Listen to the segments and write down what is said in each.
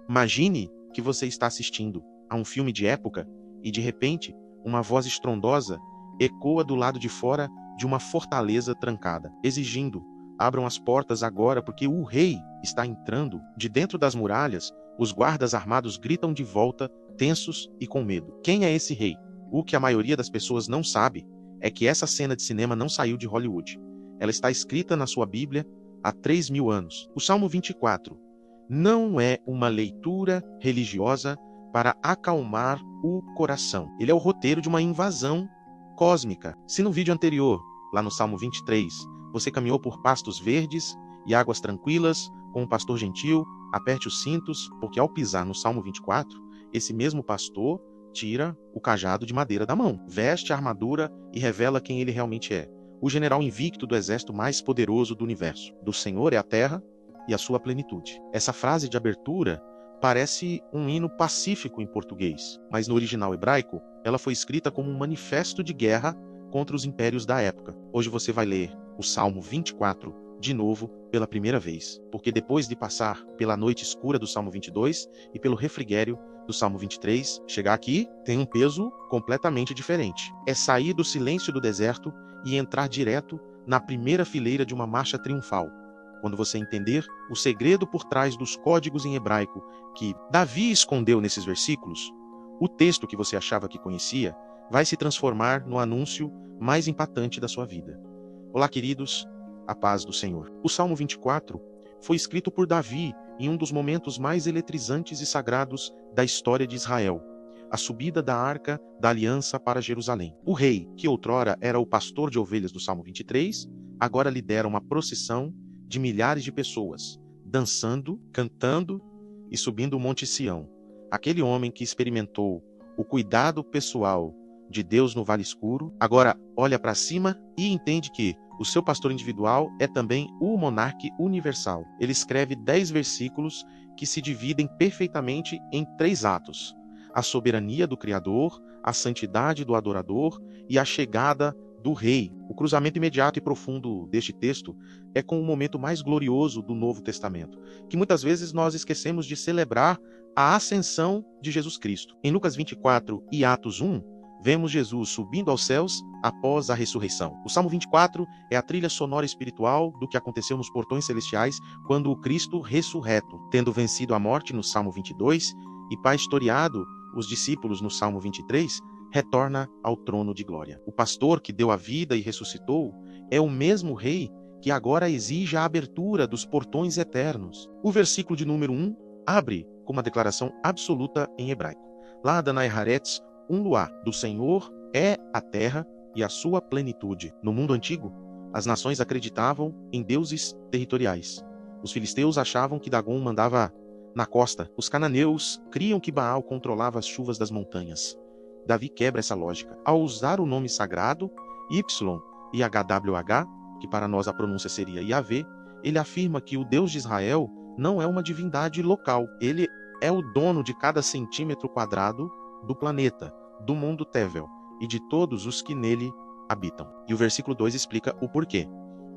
Imagine que você está assistindo a um filme de época e, de repente, uma voz estrondosa ecoa do lado de fora de uma fortaleza trancada, exigindo: abram as portas agora porque o rei está entrando. De dentro das muralhas, os guardas armados gritam de volta, tensos e com medo. Quem é esse rei? O que a maioria das pessoas não sabe é que essa cena de cinema não saiu de Hollywood. Ela está escrita na sua Bíblia há 3.000 anos. O Salmo 24 não é uma leitura religiosa para acalmar o coração. Ele é o roteiro de uma invasão cósmica. Se no vídeo anterior, lá no Salmo 23, você caminhou por pastos verdes e águas tranquilas, com um pastor gentil, aperte os cintos, porque ao pisar no Salmo 24, esse mesmo pastor tira o cajado de madeira da mão, veste a armadura e revela quem ele realmente é. O general invicto do exército mais poderoso do universo. Do Senhor é a terra e a sua plenitude. Essa frase de abertura parece um hino pacífico em português, mas no original hebraico, ela foi escrita como um manifesto de guerra contra os impérios da época. Hoje você vai ler o Salmo 24 de novo pela primeira vez, porque depois de passar pela noite escura do Salmo 22 e pelo refrigério do Salmo 23, chegar aqui tem um peso completamente diferente. É sair do silêncio do deserto e entrar direto na primeira fileira de uma marcha triunfal. Quando você entender o segredo por trás dos códigos em hebraico que Davi escondeu nesses versículos, o texto que você achava que conhecia vai se transformar no anúncio mais impactante da sua vida. Olá, queridos, a paz do Senhor. O Salmo 24 foi escrito por Davi em um dos momentos mais eletrizantes e sagrados da história de Israel, a subida da Arca da Aliança para Jerusalém. O rei, que outrora era o pastor de ovelhas do Salmo 23, agora lidera uma procissão de milhares de pessoas, dançando, cantando e subindo o Monte Sião. Aquele homem que experimentou o cuidado pessoal de Deus no vale escuro, agora olha para cima e entende que o seu pastor individual é também o monarca universal. Ele escreve 10 versículos que se dividem perfeitamente em 3 atos: a soberania do Criador, a santidade do adorador e a chegada do rei. O cruzamento imediato e profundo deste texto é com o momento mais glorioso do Novo Testamento, que muitas vezes nós esquecemos de celebrar a ascensão de Jesus Cristo. Em Lucas 24 e Atos 1, vemos Jesus subindo aos céus após a ressurreição. O Salmo 24 é a trilha sonora espiritual do que aconteceu nos portões celestiais quando o Cristo ressurreto, tendo vencido a morte no Salmo 22 e pastoreado os discípulos no Salmo 23, retorna ao trono de glória. O pastor que deu a vida e ressuscitou é o mesmo rei que agora exige a abertura dos portões eternos. O versículo de número 1 abre com uma declaração absoluta em hebraico. Lá Adonai Haaretz, um luar, do Senhor é a terra e a sua plenitude. No mundo antigo, as nações acreditavam em deuses territoriais. Os filisteus achavam que Dagom mandava na costa. Os cananeus criam que Baal controlava as chuvas das montanhas. Davi quebra essa lógica. Ao usar o nome sagrado, Y e HWH, que para nós a pronúncia seria Yahvé, ele afirma que o Deus de Israel não é uma divindade local. Ele é o dono de cada centímetro quadrado do planeta, do mundo Tevel e de todos os que nele habitam. E o versículo 2 explica o porquê.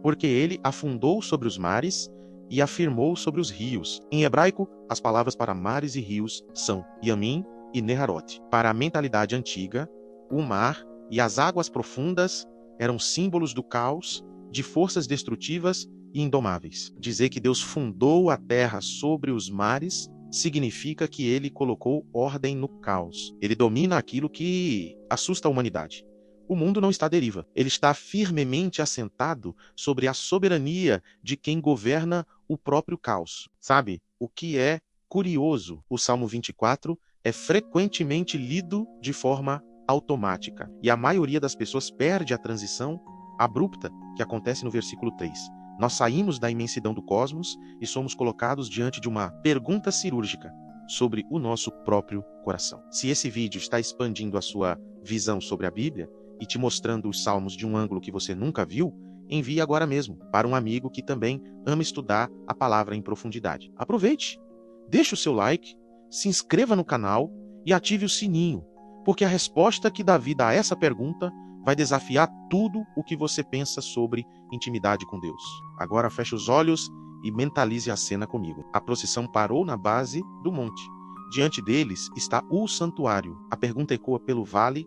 Porque ele afundou sobre os mares e afirmou sobre os rios. Em hebraico, as palavras para mares e rios são Yamim e Neharot. Para a mentalidade antiga, o mar e as águas profundas eram símbolos do caos, de forças destrutivas e indomáveis. Dizer que Deus fundou a terra sobre os mares significa que ele colocou ordem no caos. Ele domina aquilo que assusta a humanidade. O mundo não está à deriva. Ele está firmemente assentado sobre a soberania de quem governa o próprio caos. Sabe? O que é curioso, o Salmo 24 é frequentemente lido de forma automática. E a maioria das pessoas perde a transição abrupta que acontece no versículo 3. Nós saímos da imensidão do cosmos e somos colocados diante de uma pergunta cirúrgica sobre o nosso próprio coração. Se esse vídeo está expandindo a sua visão sobre a Bíblia e te mostrando os salmos de um ângulo que você nunca viu, envie agora mesmo para um amigo que também ama estudar a palavra em profundidade. Aproveite, deixe o seu like, se inscreva no canal e ative o sininho, porque a resposta que Davi dá a essa pergunta vai desafiar tudo o que você pensa sobre intimidade com Deus. Agora feche os olhos e mentalize a cena comigo. A procissão parou na base do monte. Diante deles está o santuário. A pergunta ecoa pelo vale: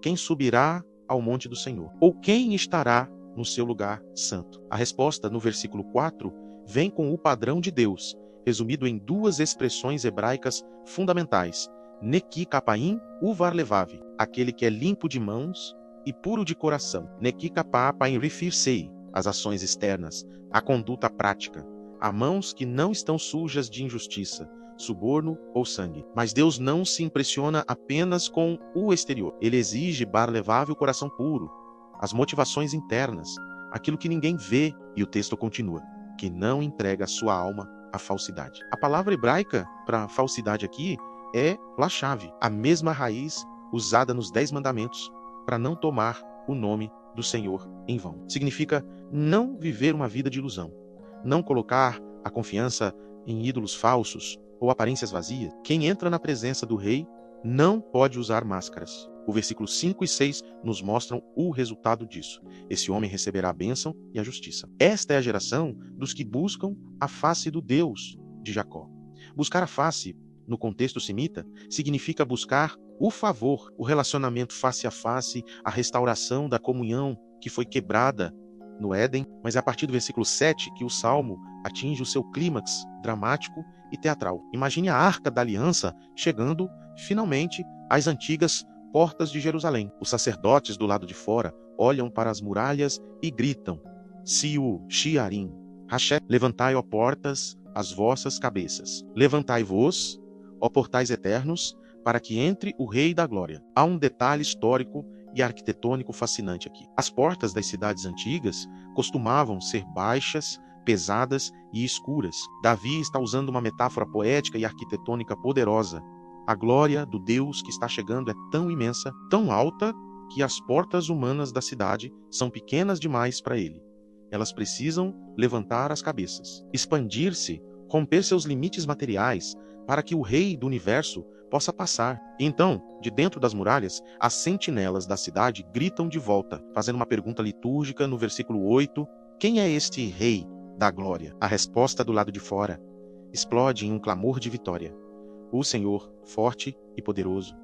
quem subirá ao monte do Senhor? Ou quem estará no seu lugar santo? A resposta, no versículo 4, vem com o padrão de Deus, resumido em duas expressões hebraicas fundamentais: Neki Kapaim Uvar Levav, aquele que é limpo de mãos e puro de coração. Neki Kapaim Rifir Sei, as ações externas, a conduta prática. Há mãos que não estão sujas de injustiça, suborno ou sangue. Mas Deus não se impressiona apenas com o exterior. Ele exige bar levável, o coração puro, as motivações internas, aquilo que ninguém vê. E o texto continua: que não entrega a sua alma à falsidade. A palavra hebraica para falsidade aqui é lachave, a mesma raiz usada nos 10 mandamentos para não tomar o nome do Senhor em vão. Significa não viver uma vida de ilusão, não colocar a confiança em ídolos falsos ou aparências vazias. Quem entra na presença do rei não pode usar máscaras. O versículo 5 e 6 nos mostram o resultado disso. Esse homem receberá a bênção e a justiça. Esta é a geração dos que buscam a face do Deus de Jacó. Buscar a face, no contexto semita, significa buscar o favor, o relacionamento face a face, a restauração da comunhão que foi quebrada no Éden, mas é a partir do versículo 7 que o Salmo atinge o seu clímax dramático e teatral. Imagine a Arca da Aliança chegando, finalmente, às antigas portas de Jerusalém. Os sacerdotes do lado de fora olham para as muralhas e gritam: Siu, Shiarim, Hashem, levantai, ó portas, as vossas cabeças. Levantai-vos, ó portais eternos, para que entre o Rei da Glória. Há um detalhe histórico e arquitetônico fascinante aqui. As portas das cidades antigas costumavam ser baixas, pesadas e escuras. Davi está usando uma metáfora poética e arquitetônica poderosa. A glória do Deus que está chegando é tão imensa, tão alta, que as portas humanas da cidade são pequenas demais para ele. Elas precisam levantar as cabeças, expandir-se, romper seus limites materiais, para que o Rei do Universo possa passar. Então, de dentro das muralhas, as sentinelas da cidade gritam de volta, fazendo uma pergunta litúrgica no versículo 8: quem é este Rei da Glória? A resposta do lado de fora explode em um clamor de vitória: o Senhor forte e poderoso,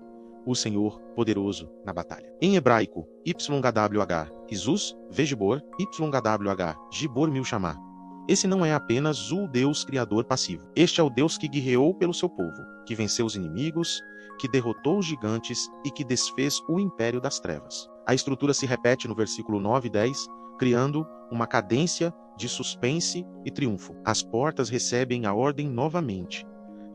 o Senhor poderoso na batalha. Em hebraico, YHWH, Isus, Vejibor, YHWH, Gibor Milchamá. Esse não é apenas o Deus Criador passivo. Este é o Deus que guerreou pelo seu povo, que venceu os inimigos, que derrotou os gigantes e que desfez o império das trevas. A estrutura se repete no versículo 9 e 10, criando uma cadência de suspense e triunfo. As portas recebem a ordem novamente: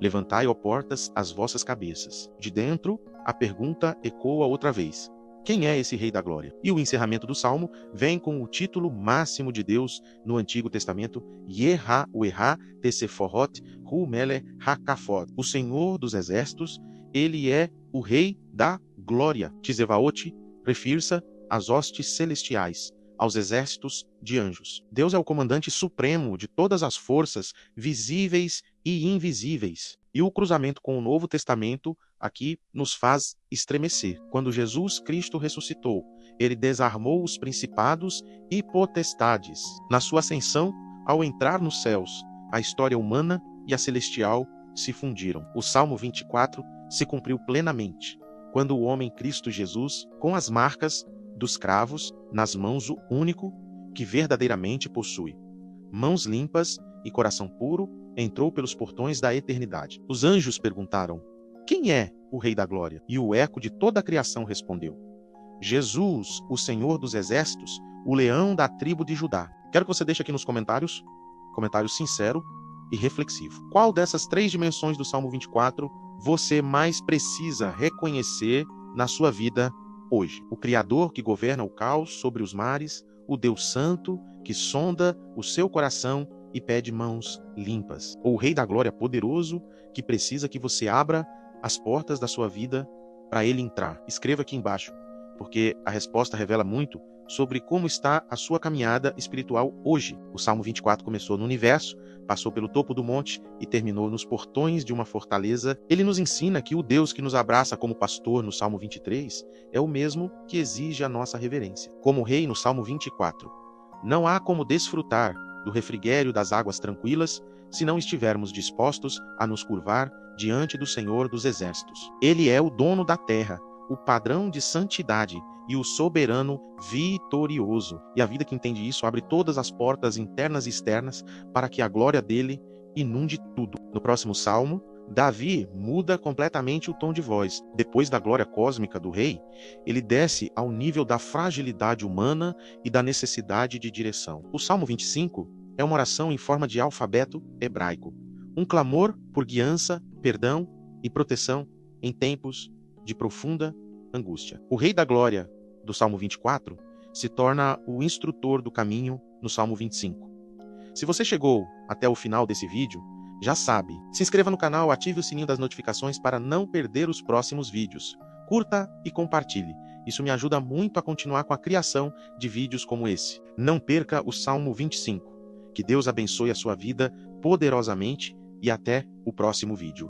levantai, ó portas, as vossas cabeças. De dentro, a pergunta ecoa outra vez: quem é esse Rei da Glória? E o encerramento do Salmo vem com o título máximo de Deus no Antigo Testamento: Yeha-Ueha Teseforot Hu Mele Hakafot. O Senhor dos Exércitos, ele é o Rei da Glória. Tizevaot refere-se às hostes celestiais, aos exércitos de anjos. Deus é o comandante supremo de todas as forças visíveis e invisíveis. E o cruzamento com o Novo Testamento aqui nos faz estremecer. Quando Jesus Cristo ressuscitou, ele desarmou os principados e potestades. Na sua ascensão, ao entrar nos céus, a história humana e a celestial se fundiram. O Salmo 24 se cumpriu plenamente, quando o homem Cristo Jesus, com as marcas dos cravos nas mãos, o único que verdadeiramente possui mãos limpas e coração puro, entrou pelos portões da eternidade. Os anjos perguntaram: quem é o Rei da Glória? E o eco de toda a criação respondeu: Jesus, o Senhor dos Exércitos, o leão da tribo de Judá. Quero que você deixe aqui nos comentários, comentário sincero e reflexivo. Qual dessas 3 dimensões do Salmo 24 você mais precisa reconhecer na sua vida hoje? O Criador que governa o caos sobre os mares, o Deus Santo que sonda o seu coração e pede mãos limpas, ou o Rei da Glória poderoso que precisa que você abra as portas da sua vida para ele entrar? Escreva aqui embaixo, porque a resposta revela muito sobre como está a sua caminhada espiritual hoje. O Salmo 24 começou no universo, passou pelo topo do monte e terminou nos portões de uma fortaleza. Ele nos ensina que o Deus que nos abraça como pastor no Salmo 23 é o mesmo que exige a nossa reverência. Como rei no Salmo 24, não há como desfrutar do refrigério das águas tranquilas, se não estivermos dispostos a nos curvar diante do Senhor dos Exércitos. Ele é o dono da terra, o padrão de santidade e o soberano vitorioso. E a vida que entende isso abre todas as portas internas e externas para que a glória dele inunde tudo. No próximo salmo, Davi muda completamente o tom de voz. Depois da glória cósmica do rei, ele desce ao nível da fragilidade humana e da necessidade de direção. O Salmo 25 é uma oração em forma de alfabeto hebraico, um clamor por guiança, perdão e proteção em tempos de profunda angústia. O Rei da Glória, do Salmo 24, se torna o instrutor do caminho no Salmo 25. Se você chegou até o final desse vídeo, já sabe, se inscreva no canal, ative o sininho das notificações para não perder os próximos vídeos. Curta e compartilhe. Isso me ajuda muito a continuar com a criação de vídeos como esse. Não perca o Salmo 25. Que Deus abençoe a sua vida poderosamente e até o próximo vídeo.